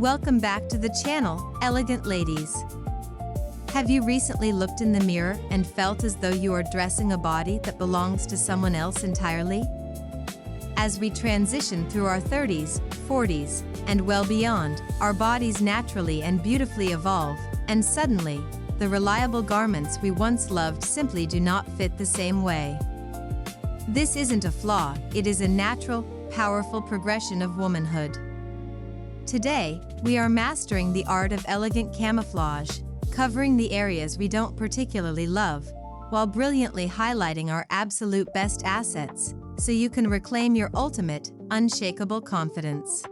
Welcome back to the channel, Elegant Ladies. Have you recently looked in the mirror and felt as though you are dressing a body that belongs to someone else entirely? As we transition through our 30s, 40s, and well beyond, our bodies naturally and beautifully evolve, and suddenly, the reliable garments we once loved simply do not fit the same way. This isn't a flaw, it is a natural, powerful progression of womanhood. Today, we are mastering the art of elegant camouflage, covering the areas we don't particularly love, while brilliantly highlighting our absolute best assets, so you can reclaim your ultimate, unshakable confidence.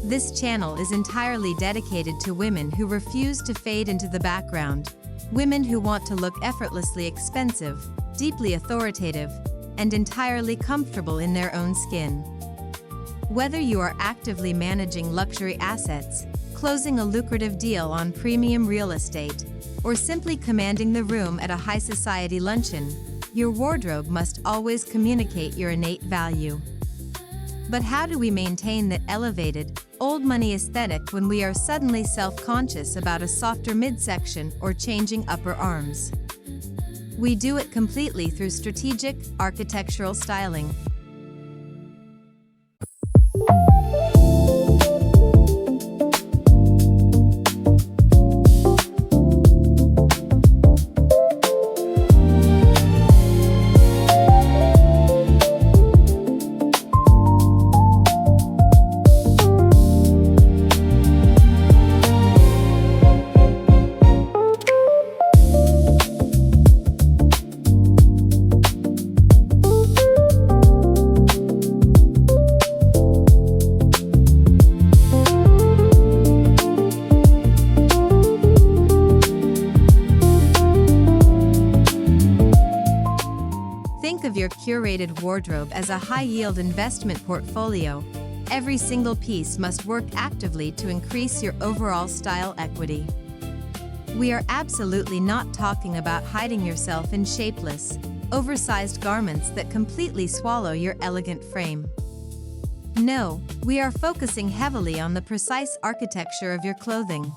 This channel is entirely dedicated to women who refuse to fade into the background, women who want to look effortlessly expensive, deeply authoritative, and entirely comfortable in their own skin. Whether you are actively managing luxury assets, closing a lucrative deal on premium real estate, or simply commanding the room at a high society luncheon, your wardrobe must always communicate your innate value. But how do we maintain that elevated, old money aesthetic when we are suddenly self-conscious about a softer midsection or changing upper arms? We do it completely through strategic, architectural styling. Think of your curated wardrobe as a high-yield investment portfolio. Every single piece must work actively to increase your overall style equity. We are absolutely not talking about hiding yourself in shapeless, oversized garments that completely swallow your elegant frame. No, we are focusing heavily on the precise architecture of your clothing.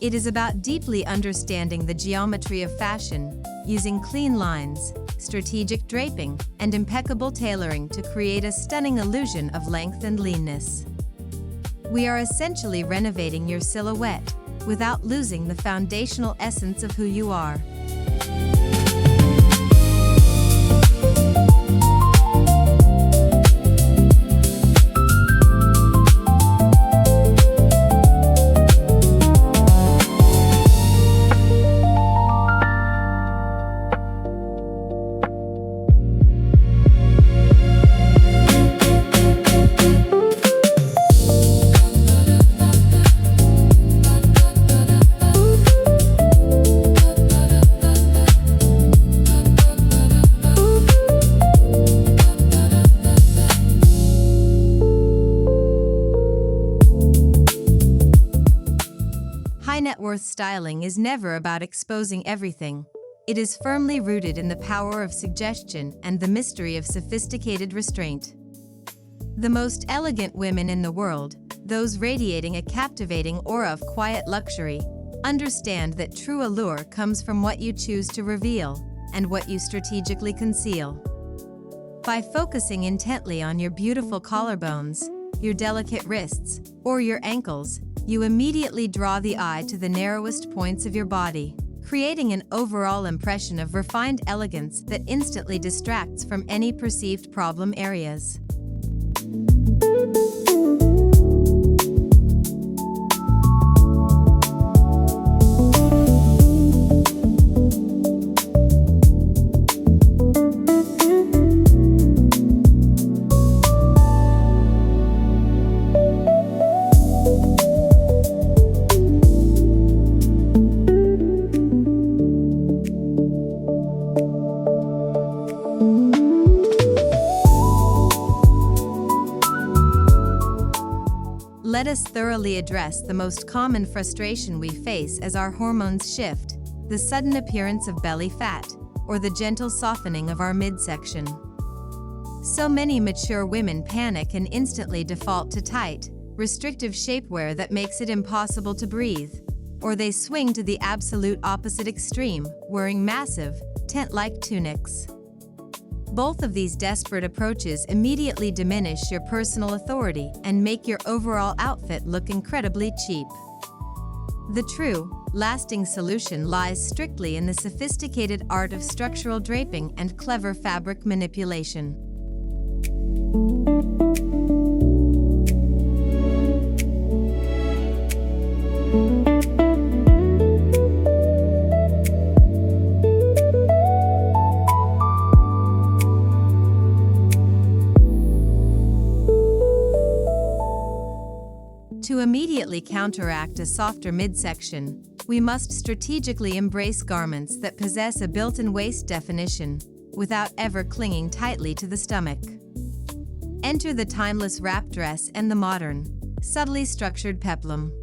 It is about deeply understanding the geometry of fashion, using clean lines, strategic draping, and impeccable tailoring to create a stunning illusion of length and leanness. We are essentially renovating your silhouette, without losing the foundational essence of who you are. net worth styling is never about exposing everything. It is firmly rooted in the power of suggestion and the mystery of sophisticated restraint. The most elegant women in the world, those radiating a captivating aura of quiet luxury, understand that true allure comes from what you choose to reveal and what you strategically conceal. By focusing intently on your beautiful collarbones, your delicate wrists, or your ankles, you immediately draw the eye to the narrowest points of your body, creating an overall impression of refined elegance that instantly distracts from any perceived problem areas. Let us thoroughly address the most common frustration we face as our hormones shift, the sudden appearance of belly fat, or the gentle softening of our midsection. So many mature women panic and instantly default to tight, restrictive shapewear that makes it impossible to breathe, or they swing to the absolute opposite extreme, wearing massive, tent-like tunics. Both of these desperate approaches immediately diminish your personal authority and make your overall outfit look incredibly cheap. The true, lasting solution lies strictly in the sophisticated art of structural draping and clever fabric manipulation. To immediately counteract a softer midsection, we must strategically embrace garments that possess a built-in waist definition, without ever clinging tightly to the stomach. Enter the timeless wrap dress and the modern, subtly structured peplum.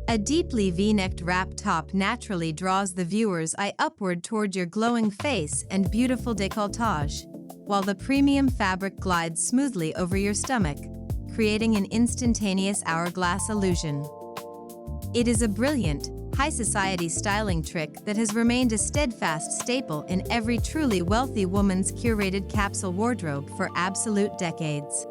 A deeply V-necked wrap top naturally draws the viewer's eye upward toward your glowing face and beautiful décolletage, while the premium fabric glides smoothly over your stomach, creating an instantaneous hourglass illusion. It is a brilliant, high-society styling trick that has remained a steadfast staple in every truly wealthy woman's curated capsule wardrobe for absolute decades.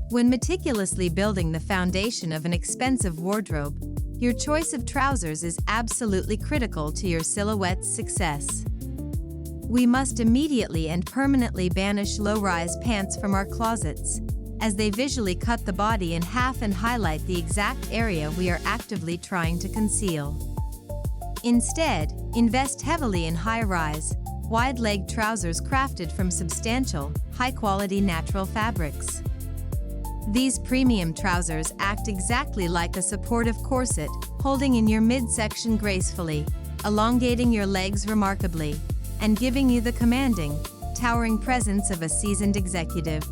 When meticulously building the foundation of an expensive wardrobe, your choice of trousers is absolutely critical to your silhouette's success. We must immediately and permanently banish low-rise pants from our closets, as they visually cut the body in half and highlight the exact area we are actively trying to conceal. Instead, invest heavily in high-rise, wide-leg trousers crafted from substantial, high-quality natural fabrics. These premium trousers act exactly like a supportive corset, holding in your midsection gracefully, elongating your legs remarkably, and giving you the commanding, towering presence of a seasoned executive.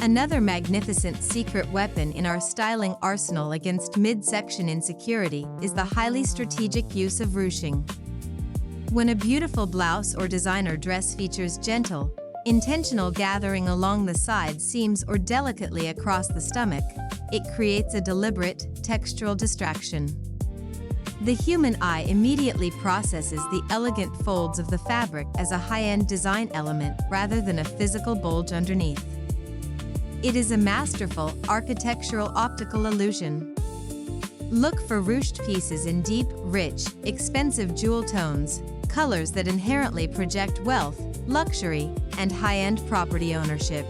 Another magnificent secret weapon in our styling arsenal against midsection insecurity is the highly strategic use of ruching. When a beautiful blouse or designer dress features gentle, intentional gathering along the side seams or delicately across the stomach, it creates a deliberate, textural distraction. The human eye immediately processes the elegant folds of the fabric as a high-end design element rather than a physical bulge underneath. It is a masterful, architectural optical illusion. Look for ruched pieces in deep, rich, expensive jewel tones, colors that inherently project wealth, luxury, and high-end property ownership.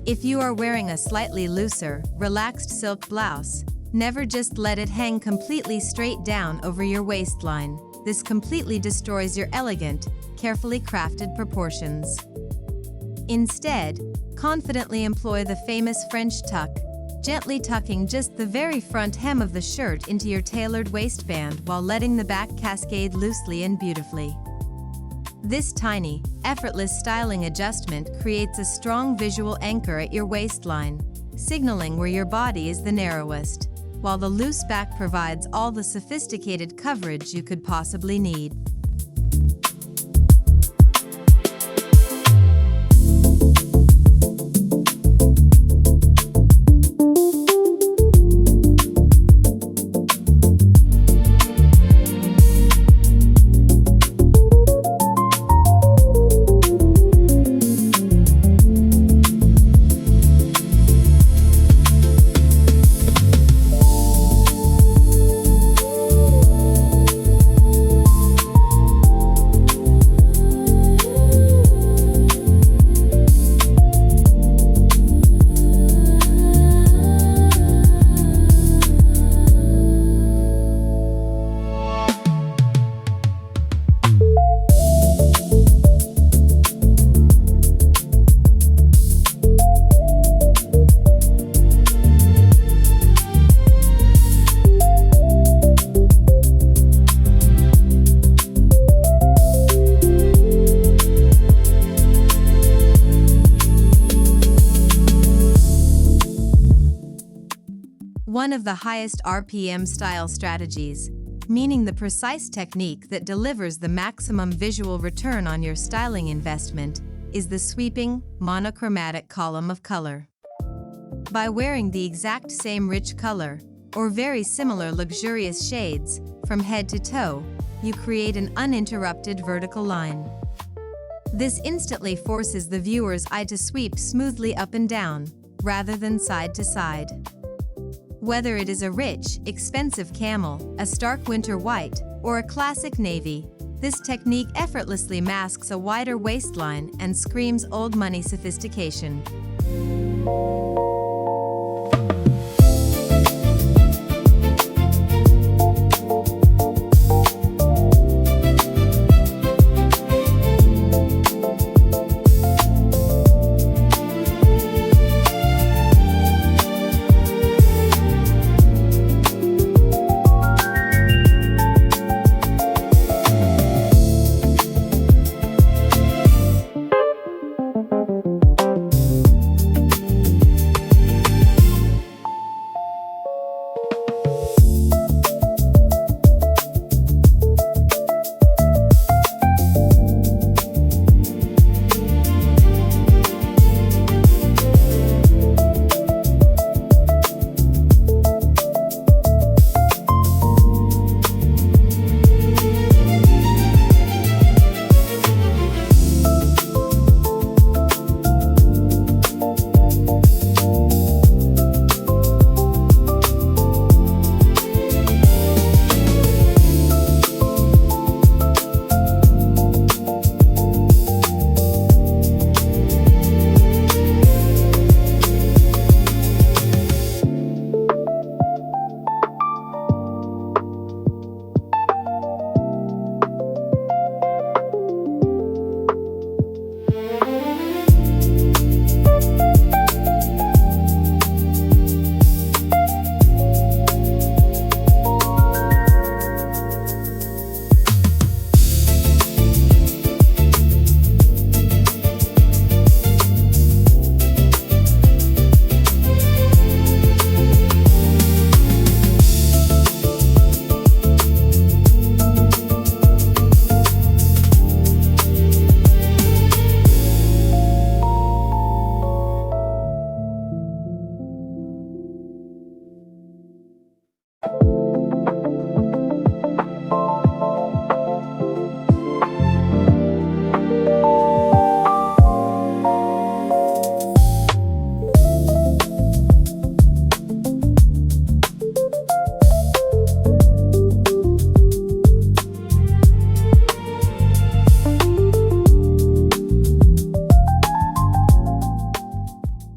If you are wearing a slightly looser, relaxed silk blouse, never just let it hang completely straight down over your waistline. This completely destroys your elegant, carefully crafted proportions. Instead, confidently employ the famous French tuck, gently tucking just the very front hem of the shirt into your tailored waistband while letting the back cascade loosely and beautifully. This tiny, effortless styling adjustment creates a strong visual anchor at your waistline, signaling where your body is the narrowest, while the loose back provides all the sophisticated coverage you could possibly need. one of the highest RPM style strategies, meaning the precise technique that delivers the maximum visual return on your styling investment, is the sweeping, monochromatic column of color. By wearing the exact same rich color, or very similar luxurious shades, from head to toe, you create an uninterrupted vertical line. This instantly forces the viewer's eye to sweep smoothly up and down, rather than side to side. Whether it is a rich, expensive camel, a stark winter white, or a classic navy, this technique effortlessly masks a wider waistline and screams old money sophistication.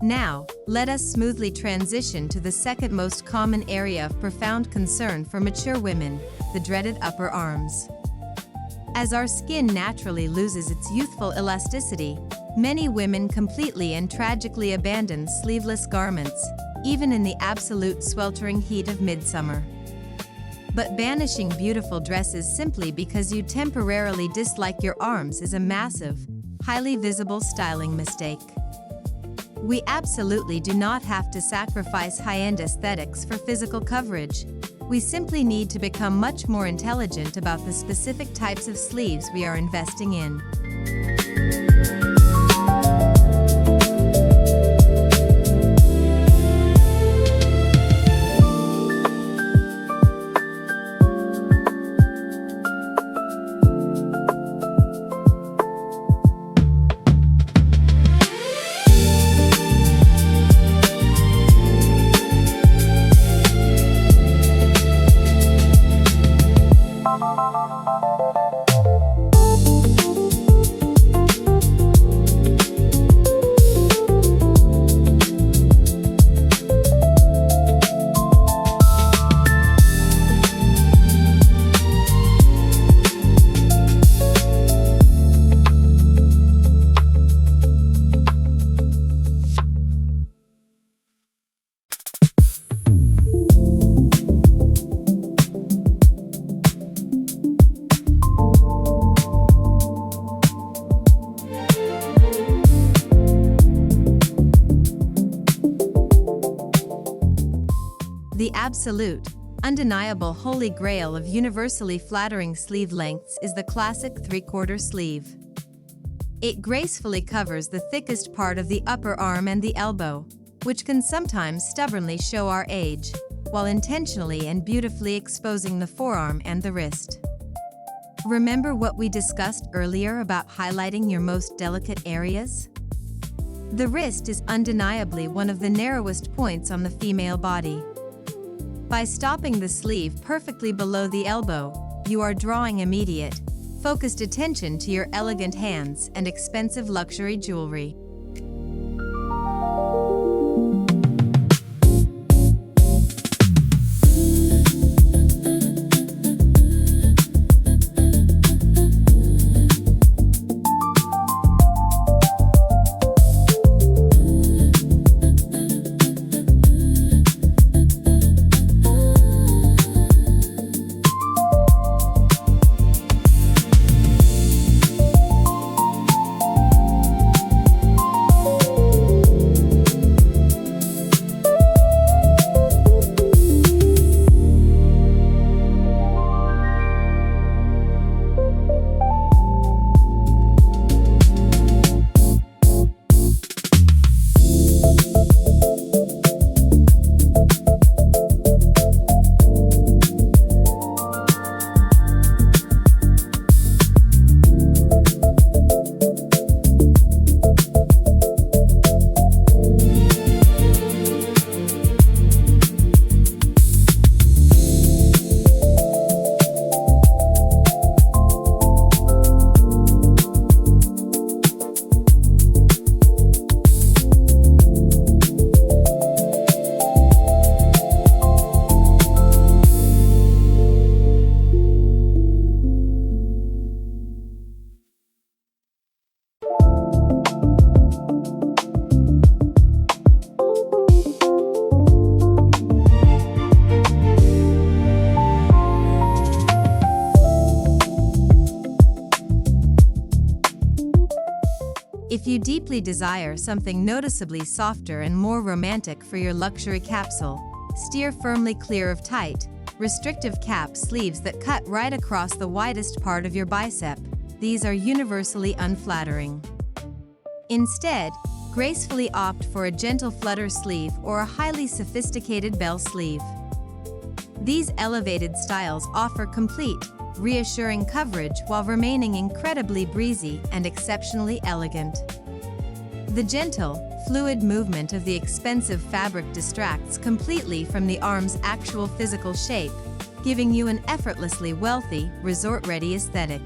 Now, let us smoothly transition to the second most common area of profound concern for mature women, the dreaded upper arms. As our skin naturally loses its youthful elasticity, many women completely and tragically abandon sleeveless garments, even in the absolute sweltering heat of midsummer. But banishing beautiful dresses simply because you temporarily dislike your arms is a massive, highly visible styling mistake. We absolutely do not have to sacrifice high-end aesthetics for physical coverage. We simply need to become much more intelligent about the specific types of sleeves we are investing in. The absolute, undeniable holy grail of universally flattering sleeve lengths is the classic 3/4 sleeve. It gracefully covers the thickest part of the upper arm and the elbow, which can sometimes stubbornly show our age, while intentionally and beautifully exposing the forearm and the wrist. Remember what we discussed earlier about highlighting your most delicate areas? The wrist is undeniably one of the narrowest points on the female body. By stopping the sleeve perfectly below the elbow, you are drawing immediate, focused attention to your elegant hands and expensive luxury jewelry. If you deeply desire something noticeably softer and more romantic for your luxury capsule, steer firmly clear of tight, restrictive cap sleeves that cut right across the widest part of your bicep. These are universally unflattering. Instead, gracefully opt for a gentle flutter sleeve or a highly sophisticated bell sleeve. These elevated styles offer complete, reassuring coverage while remaining incredibly breezy and exceptionally elegant. The gentle, fluid movement of the expensive fabric distracts completely from the arm's actual physical shape, giving you an effortlessly wealthy, resort-ready aesthetic.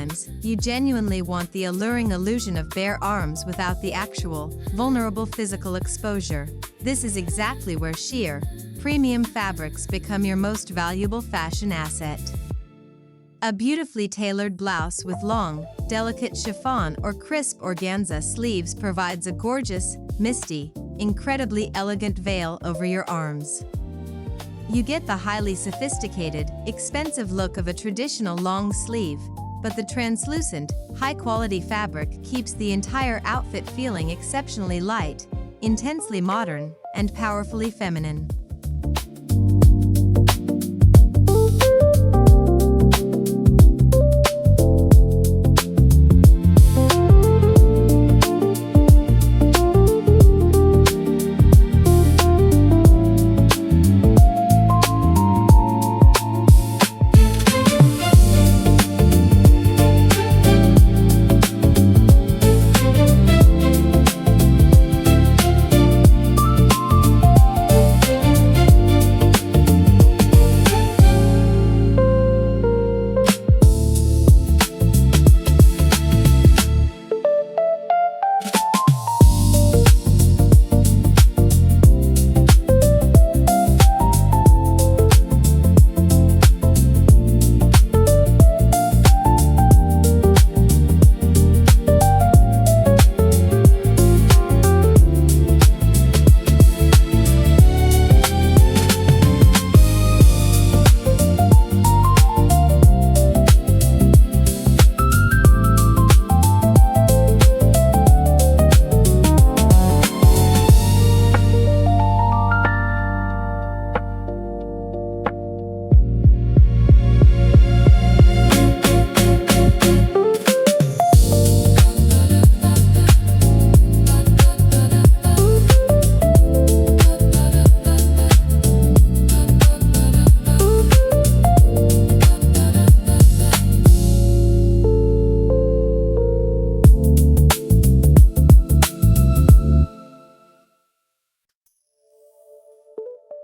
Sometimes, you genuinely want the alluring illusion of bare arms without the actual, vulnerable physical exposure. This is exactly where sheer, premium fabrics become your most valuable fashion asset. A beautifully tailored blouse with long, delicate chiffon or crisp organza sleeves provides a gorgeous, misty, incredibly elegant veil over your arms. You get the highly sophisticated, expensive look of a traditional long sleeve, but the translucent, high-quality fabric keeps the entire outfit feeling exceptionally light, intensely modern, and powerfully feminine.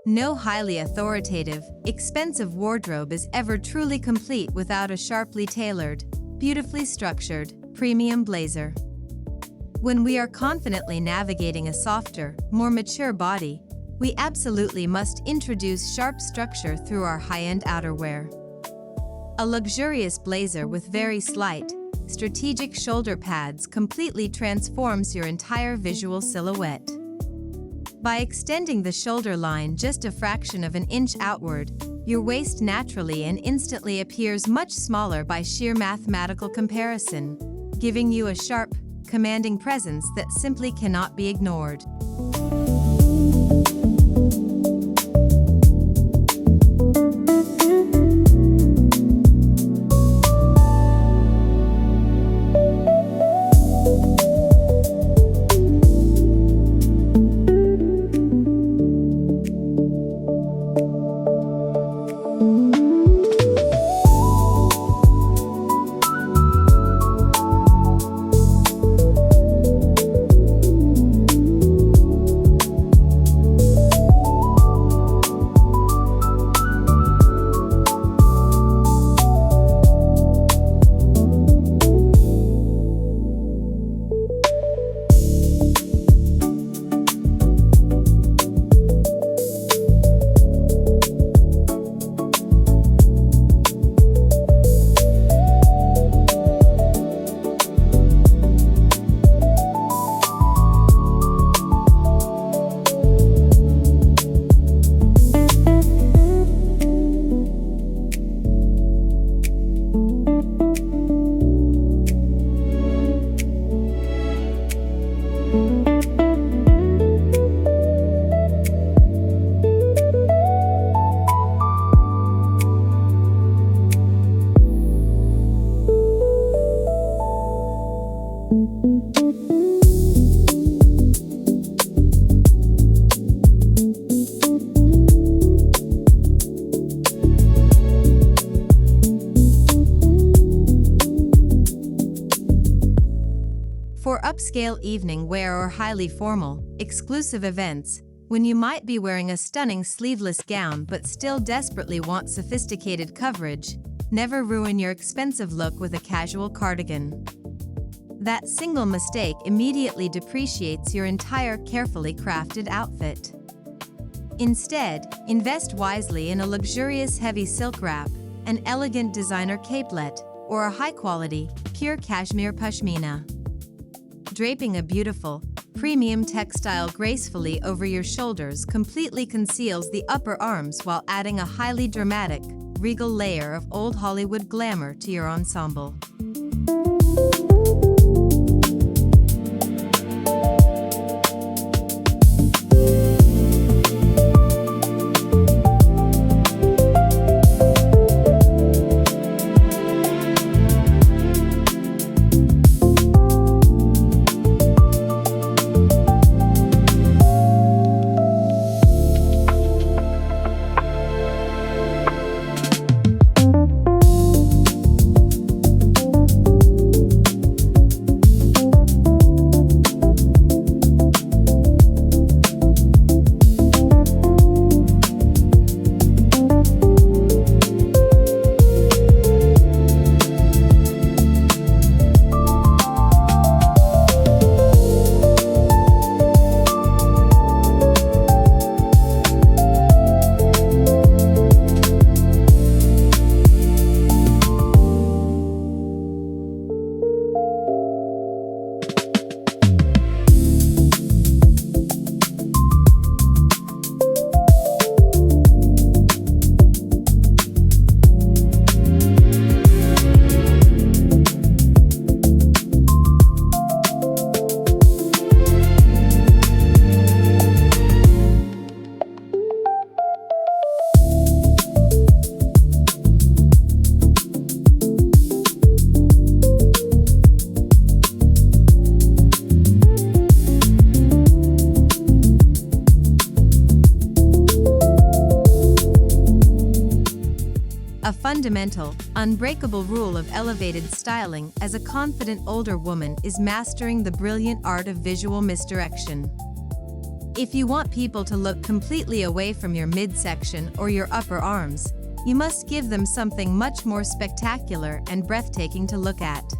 No highly authoritative, expensive wardrobe is ever truly complete without a sharply tailored, beautifully structured, premium blazer. When we are confidently navigating a softer, more mature body, we absolutely must introduce sharp structure through our high-end outerwear. A luxurious blazer with very slight, strategic shoulder pads completely transforms your entire visual silhouette. By extending the shoulder line just a fraction of an inch outward, your waist naturally and instantly appears much smaller by sheer mathematical comparison, giving you a sharp, commanding presence that simply cannot be ignored. For upscale evening wear or highly formal, exclusive events, when you might be wearing a stunning sleeveless gown but still desperately want sophisticated coverage, Never ruin your expensive look with a casual cardigan. That single mistake immediately depreciates your entire carefully crafted outfit. Instead, invest wisely in a luxurious heavy silk wrap, an elegant designer capelet, or a high-quality, pure cashmere pashmina. Draping a beautiful, premium textile gracefully over your shoulders completely conceals the upper arms while adding a highly dramatic, regal layer of old Hollywood glamour to your ensemble. A fundamental, unbreakable rule of elevated styling as a confident older woman is mastering the brilliant art of visual misdirection. If you want people to look completely away from your midsection or your upper arms, you must give them something much more spectacular and breathtaking to look at.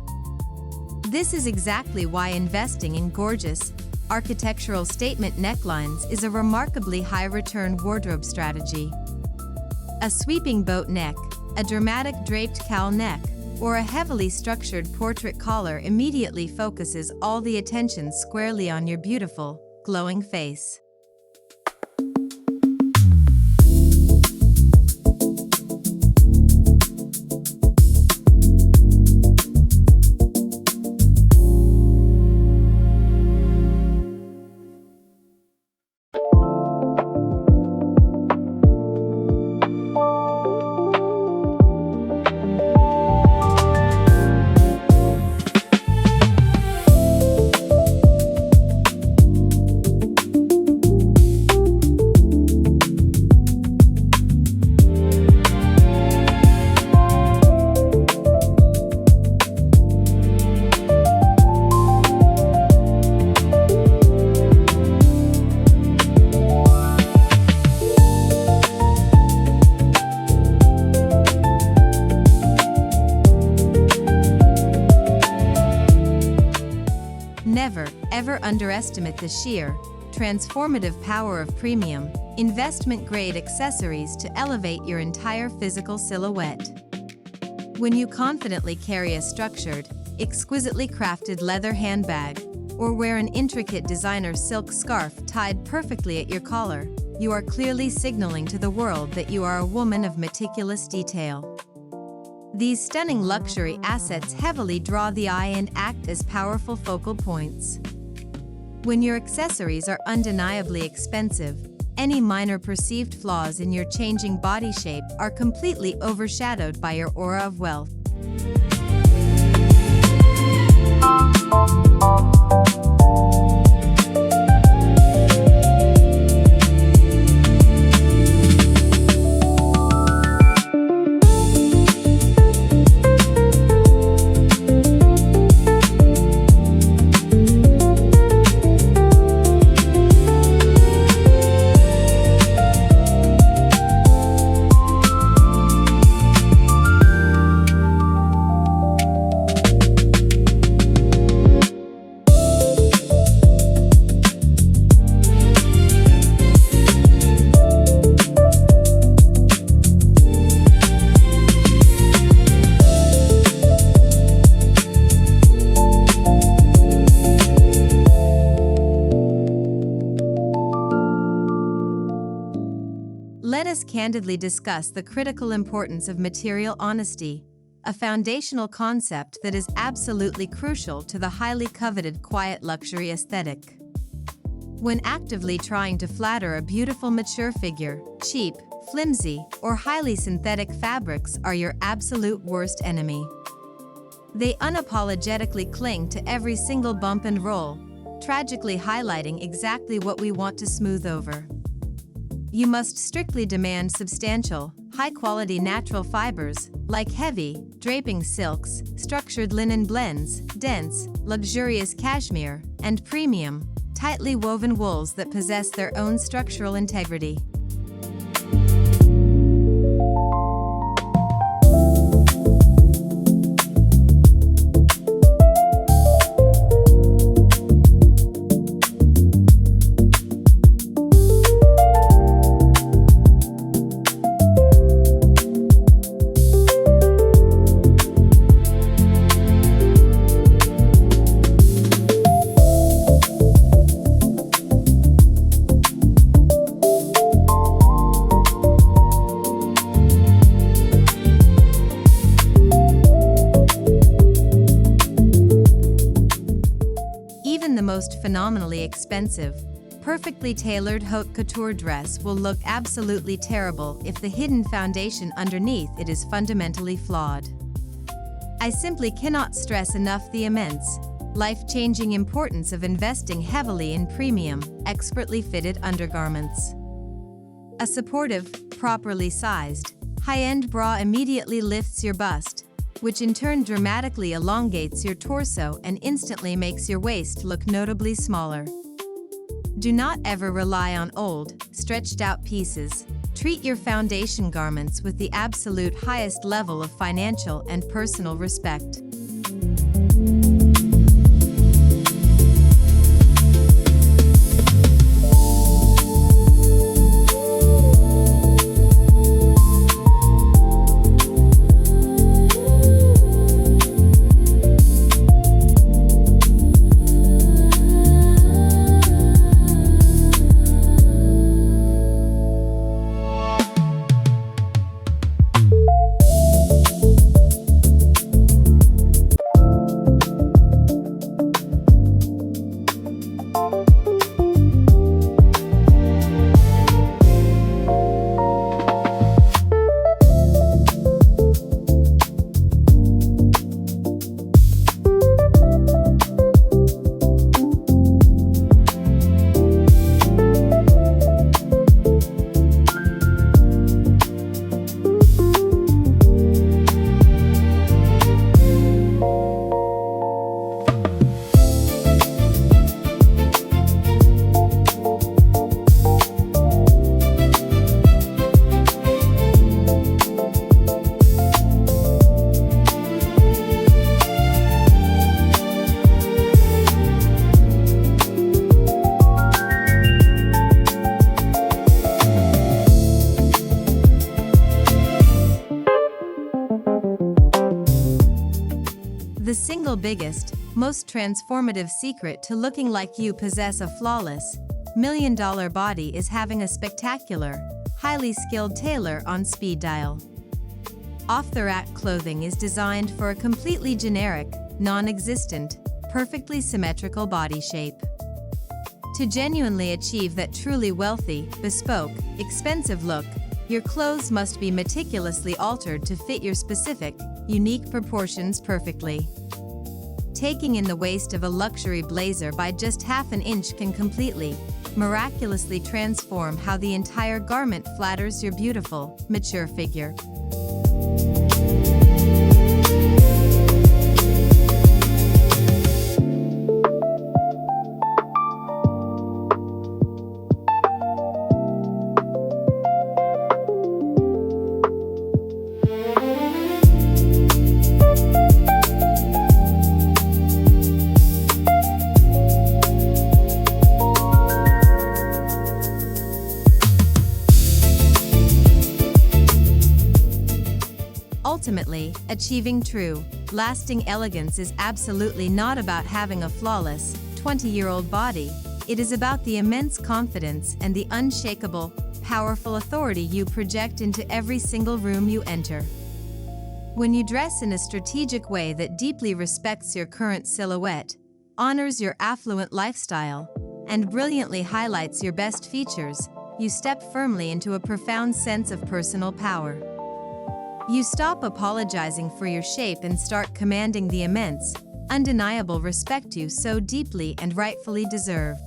This is exactly why investing in gorgeous, architectural statement necklines is a remarkably high-return wardrobe strategy. A sweeping boat neck, a dramatic draped cowl neck, or a heavily structured portrait collar immediately focuses all the attention squarely on your beautiful, glowing face. Never, ever underestimate the sheer, transformative power of premium, investment-grade accessories to elevate your entire physical silhouette. When you confidently carry a structured, exquisitely crafted leather handbag, or wear an intricate designer silk scarf tied perfectly at your collar, you are clearly signaling to the world that you are a woman of meticulous detail. These stunning luxury assets heavily draw the eye and act as powerful focal points. When your accessories are undeniably expensive, any minor perceived flaws in your changing body shape are completely overshadowed by your aura of wealth. Let us candidly discuss the critical importance of material honesty, a foundational concept that is absolutely crucial to the highly coveted quiet luxury aesthetic. When actively trying to flatter a beautiful mature figure, cheap, flimsy, or highly synthetic fabrics are your absolute worst enemy. They unapologetically cling to every single bump and roll, tragically highlighting exactly what we want to smooth over. You must strictly demand substantial, high-quality natural fibers, like heavy, draping silks, structured linen blends, dense, luxurious cashmere, and premium, tightly woven wools that possess their own structural integrity. Most phenomenally expensive, perfectly tailored haute couture dress will look absolutely terrible if the hidden foundation underneath it is fundamentally flawed. I simply cannot stress enough the immense, life-changing importance of investing heavily in premium, expertly fitted undergarments. A supportive, properly sized, high-end bra immediately lifts your bust, which in turn dramatically elongates your torso and instantly makes your waist look notably smaller. Do not ever rely on old, stretched-out pieces. Treat your foundation garments with the absolute highest level of financial and personal respect. The single biggest, most transformative secret to looking like you possess a flawless, million-dollar body is having a spectacular, highly skilled tailor on speed dial. Off-the-rack clothing is designed for a completely generic, non-existent, perfectly symmetrical body shape. To genuinely achieve that truly wealthy, bespoke, expensive look, your clothes must be meticulously altered to fit your specific, unique proportions perfectly. Taking in the waist of a luxury blazer by just half an inch can completely, miraculously transform how the entire garment flatters your beautiful, mature figure. Ultimately, achieving true, lasting elegance is absolutely not about having a flawless, 20-year-old body. It is about the immense confidence and the unshakable, powerful authority you project into every single room you enter. When you dress in a strategic way that deeply respects your current silhouette, honors your affluent lifestyle, and brilliantly highlights your best features, you step firmly into a profound sense of personal power. You stop apologizing for your shape and start commanding the immense, undeniable respect you so deeply and rightfully deserve.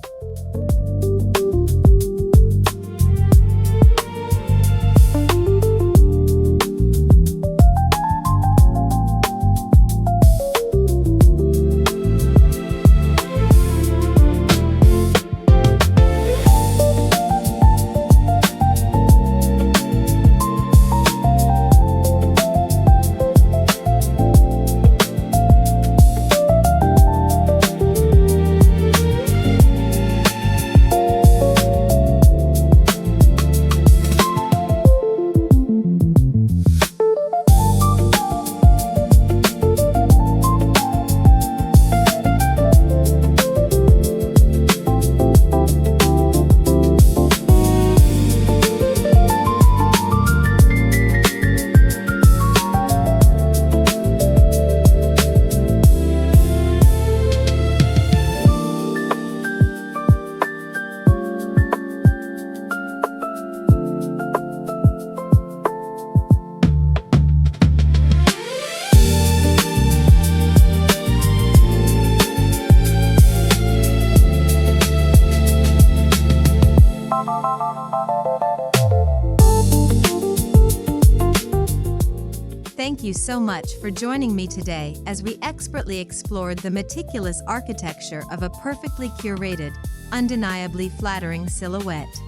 Thank you so much for joining me today as we expertly explored the meticulous architecture of a perfectly curated, undeniably flattering silhouette.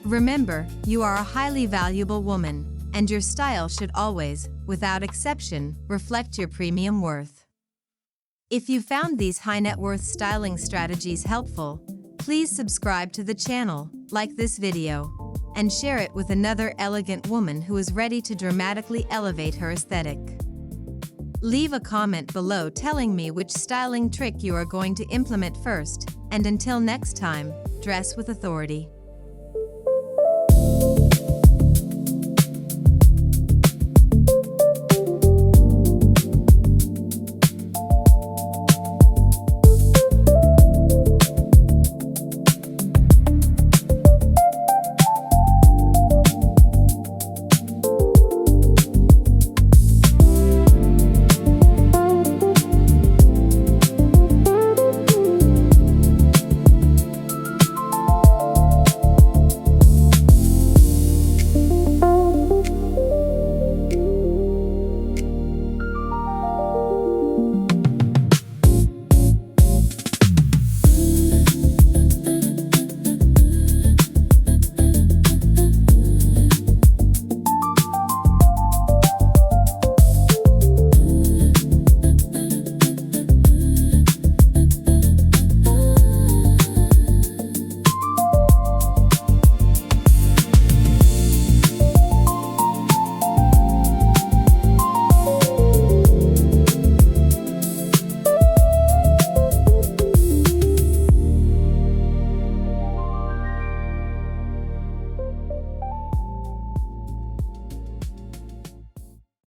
Remember, you are a highly valuable woman, and your style should always, without exception, reflect your premium worth. If you found these high-net-worth styling strategies helpful, please subscribe to the channel, like this video, and share it with another elegant woman who is ready to dramatically elevate her aesthetic. Leave a comment below telling me which styling trick you are going to implement first, and until next time, dress with authority.